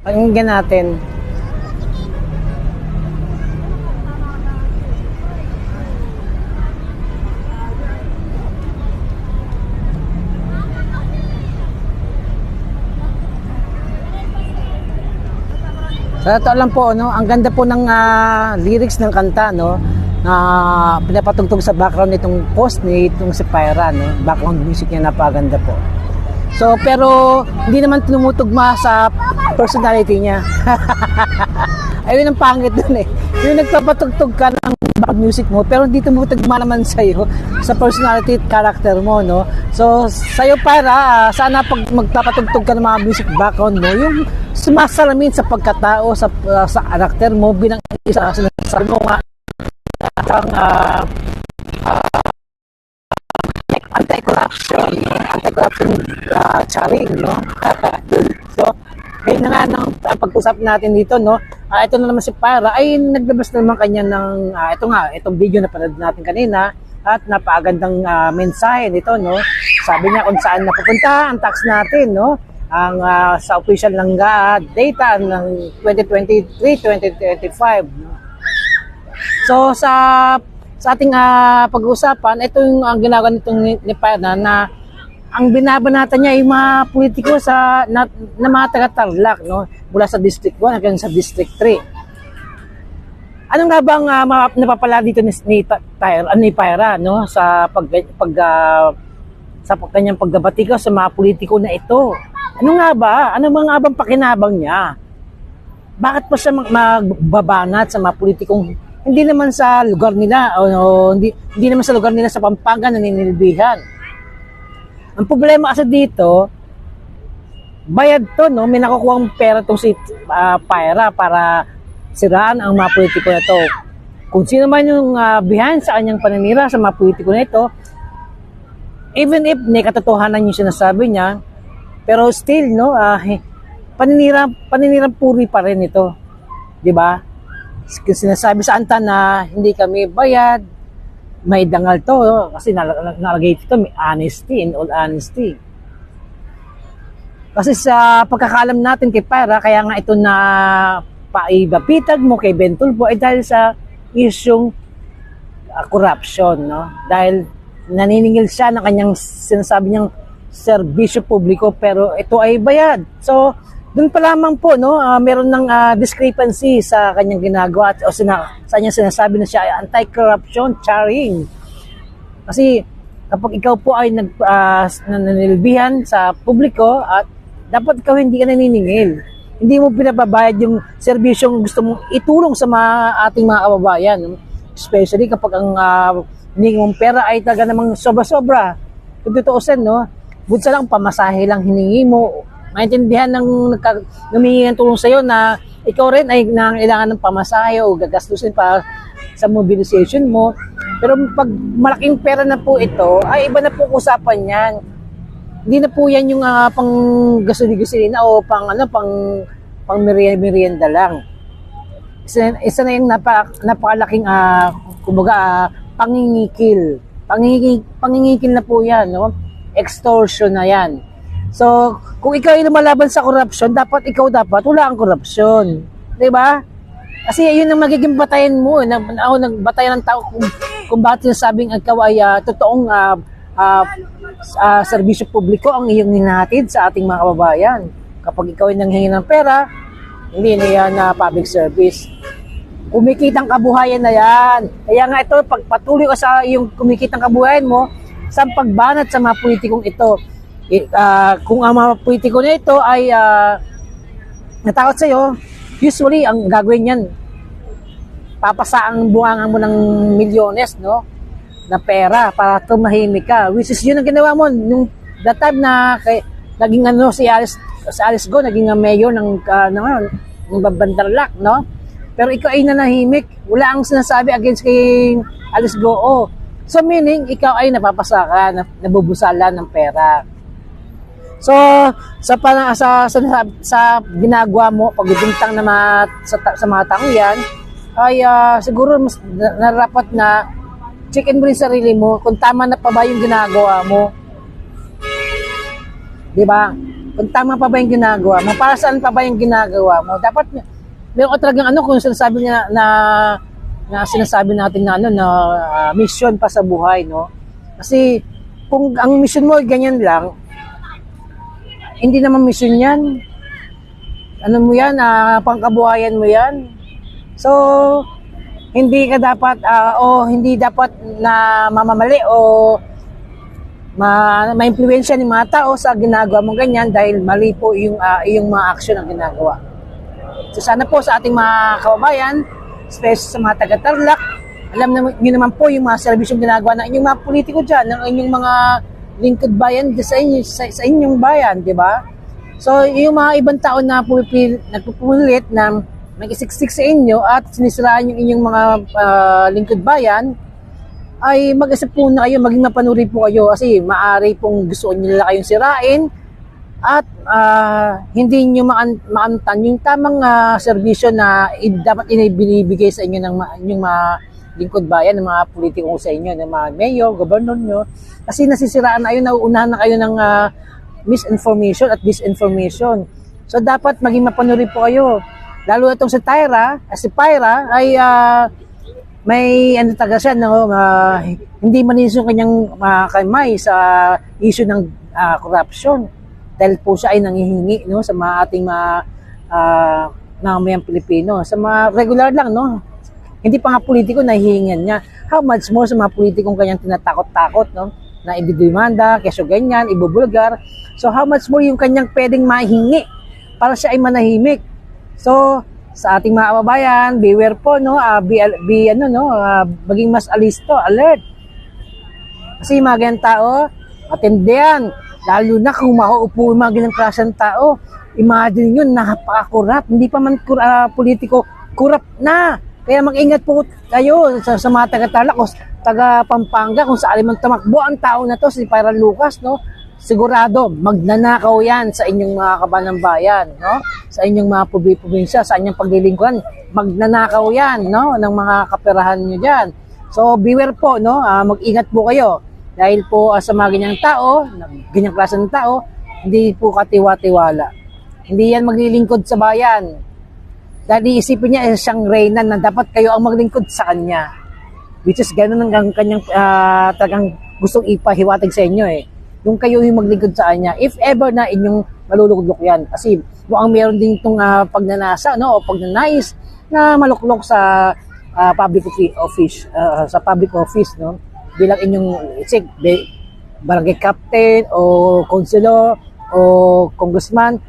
Pakinggan natin. Sa totoo lang po, no, ang ganda po ng lyrics ng kanta, no, na pinapatugtog sa background nitong post ni itong si Pyra, no. Background music niya napakaganda po. So, pero hindi naman tumutugma sa personality niya. Ayun ang pangit dun eh. Yung nagpapatugtog ka ng background music mo, pero hindi tumutugma naman sa'yo, sa personality at character mo, no. So, sa'yo Pyra, sana pag magpapatugtog ka ng mga music background mo, yung sumasalamin sa pagkatao, sa karakter mo bilang isa, sinasabi mo nga, anti-corruption, charing, no? So, ayun na nga nang pag-usap natin dito, no? Ito na naman si Pyra, ay naglabas na naman kanya ng, itong video na panood natin kanina, at napakagandang mensahe nito, no? Sabi niya kung saan napupunta ang tax natin, no? Ang sa official ng data ng 2023-2025, no? So, sa ating pag-uusapan, ito yung ang ginagawa nitong ni Pyra na ang binabanatan niya ay mga politiko na mga taga-Tarlac, no? Mula sa District 1 hanggang sa District 3. Ano nga bang napapala dito ni Pyra, no? Sa kanyang pagbabatiko sa mga politiko na ito. Ano nga ba? Ano nga bang pakinabang niya? Bakit pa siya magbabanat sa mga politikong hindi naman sa lugar nila o hindi naman sa lugar nila sa Pampanga naninilbihan. Ang problema kasi dito, bayad to, no? May nakukuhang pera tong si Pyra para siraan ang mga politiko na to. Kung sino man yung behind sa kanyang paninira sa mga politiko na ito, even if may katotohanan yung sinasabi niya, pero still, no, paninirang puri pa rin ito. 'Di ba? Sinasabi sa Anta na hindi kami bayad, may dangal to, kasi nalagay dito, may honesty, in all honesty. Kasi sa pagkakaalam natin kay Pyra, kaya nga ito na paibapitag mo kay Ben Tulfo ay dahil sa isyong corruption, no? Dahil naniningil siya ng kanyang sinasabi niyang serbisyo publiko, pero ito ay bayad. So, doon pa lamang po, no, meron ng discrepancy sa kanyang ginagawa o sa kanyang sinasabi na siya ay anti-corruption, charing. Kasi kapag ikaw po ay nananilbihan sa publiko at dapat ikaw hindi ka naniningil. Hindi mo pinababayad yung serbisyong gusto mong itulong sa ating mga kababayan. Especially kapag ang hiningi mong pera ay talaga namang sobra-sobra. Kung tutuusin, no, budsa lang pamasahe lang hiningi mo. Maintindihan ng humingi ng tulong sa iyo na ikaw rin ay nangailangan ng pamasahe o gagastusin pa sa mobilization mo. Pero pag malaking pera na po ito, ay iba na po usapan yan. Hindi na po yan yung pang gasolina o pang merienda lang. Isa na yung napakalaking pangingikil. Pangingikil na po yan, no? Extortion na yan. So, kung ikaw ay lumalaban sa corruption, wala ang corruption. 'Di ba? Kasi yun ang magiging batayan mo. Nagbatayan ng tao kung bakit sinasabing ikaw ay totoong serbisyo publiko ang iyong hinahatid sa ating mga kababayan. Kapag ikaw ay nanghingi ng pera, hindi na yan public service. Kumikitang kabuhayan na yan. Kaya nga ito, pagpatuloy ka sa iyong kumikitang kabuhayan mo, sa pagbanat sa mga politikong ito. Kung ang mga politiko na ito ay natakot sa iyo, usually ang gagawin niyan, papasaang buwangan mo ng milyones, no, na pera para tumahimik ka. Which is yun ang ginawa mo nung that time na naging si Alice Go, naging mayor ng Bandarlac, no. Pero ikaw ay nanahimik, wala ang sinasabi against kay Alice Go. So meaning ikaw ay napapasa ka, nabubusala ng pera. So sa ginagawa mo pagbibintang na sa mga taong yan ay siguro mas narapat na check-in mo rin sarili mo kung tama na pa ba yung ginagawa mo. 'Di ba? Kung tama pa ba yung ginagawa mo, para saan pa ba yung ginagawa mo. Dapat meron ka talagang kung sinasabi niya na sinasabi natin na mission pa sa buhay, no? Kasi kung ang mission mo ganyan lang, hindi naman mission yan. Ano mo yan, pangkabuhayan mo yan. So, hindi ka dapat, hindi dapat na mamamali o ma-impluwensya ng mga tao sa ginagawa mo ganyan dahil mali po yung mga aksyon ang ginagawa. So, sana po sa ating mga kababayan, especially sa mga taga-Tarlac, alam niyo naman po yung mga serbisyong ginagawa ng inyong mga politiko dyan, ng inyong mga lingkod bayan sa inyong bayan, di ba? So, yung mga ibang tao na nagpupulit na mag-isiksik sa inyo at sinisiraan yung inyong mga lingkod bayan, ay mag-isip po na kayo, maging mapanuri po kayo kasi maaari pong gusto nila kayong sirain at hindi nyo maamtan yung tamang serbisyo na dapat binibigay sa inyo ng inyong mga lingkod bayan, ng mga politiko sa inyo, ng mga mayor, gobernador nyo. Kasi nasisiraan na kayo, nauunahan na kayo ng misinformation at disinformation. So dapat maging mapanuri po kayo. Lalo itong si Pyra ay may taga siya, hindi malinis yung kanyang kamay sa issue ng corruption. Dahil po siya ay nanghihingi sa mga ating mamayang Pilipino. Sa mga regular lang, no? Hindi pa nga politiko, nahihingan niya. How much more sa mga politikong kanyang tinatakot-takot, no? Na ididimanda, keso ganyan, ibubulgar. So how much more yung kanyang pwedeng mahingi para siya ay manahimik. So, sa ating mga kababayan, beware po, no? Maging mas alisto, alert. Kasi yung mga ganyan tao, matindihan. Lalo na kung mauupo yung mga ganyan klaseng tao. Imagine yun, napaka-corrupt. Hindi pa man politiko, corrupt na. Kaya mag-ingat po kayo sa mga taga-Tarlac o taga-Pampanga kung saan man tamakbo ang tao na to, si Pyra Lucas, no? Sigurado, magnanakaw yan sa inyong mga kabanang bayan, no? Sa inyong mga probinsya, sa inyong paglilingkuran, magnanakaw yan, no? Ng mga kaperahan nyo dyan. So, beware po, no? Mag-ingat po kayo. Dahil po sa mga ganyang tao, ganyang klase ng tao, hindi po katiwa-tiwala. Hindi yan maglilingkod sa bayan. Dahil iisipin niya siyang reyna na dapat kayo ang maglingkod sa kanya. Which is gano'n ang kanyang talagang gustong ipahiwatig sa inyo eh. Yung kayo yung maglingkod sa kanya. If ever na inyong maluluklok yan. Kasi mukhang meron din itong pagnanasa, no? O pagnanais na maluklok sa public office, no? Bilang inyong barangay captain o councilor o congressman,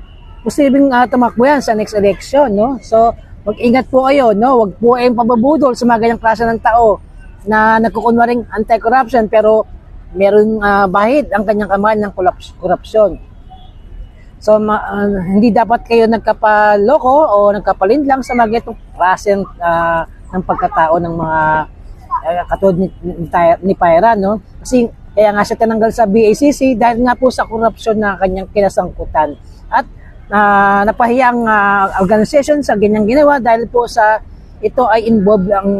posibleng tumakbo yan sa next election, no? So, mag-ingat po kayo, no? Huwag po kayong pababudol sa mga ganyang klase ng tao na nagkukunwaring anti-corruption pero meron bahid ang kanyang kamay ng korupsyon. So, hindi dapat kayo nagkapaloko o nagkapalinlang sa mga ganitong klase ng pagkatao ng mga katulad ni Pyra, no? Kasi kaya nga siya tinanggal sa BACC dahil nga po sa korupsyon na kanyang kinasangkutan. At napahiya ang organization sa ganyang ginawa dahil po sa ito ay involved ang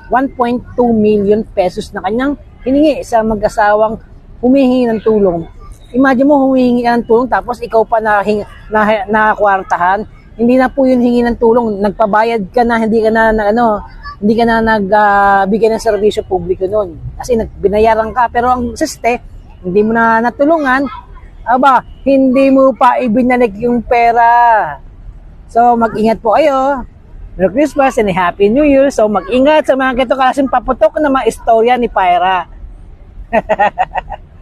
1.2 million pesos na kanyang hiningi sa mag-asawang humihingi ng tulong. Imagine mo humihingi ka ng tulong tapos ikaw pa nakakwartahan. Hindi na po yun hingi ng tulong, nagpabayad ka na, hindi ka na nagbigay ng serbisyo publiko noon. Kasi binayaran ka pero ang siste, hindi mo na natulungan, hindi mo pa ibinalik yung pera. So, mag-ingat po kayo. Merry Christmas and Happy New Year. So, mag-ingat sa mga ganito klaseng paputok na mga istorya ni Pyra.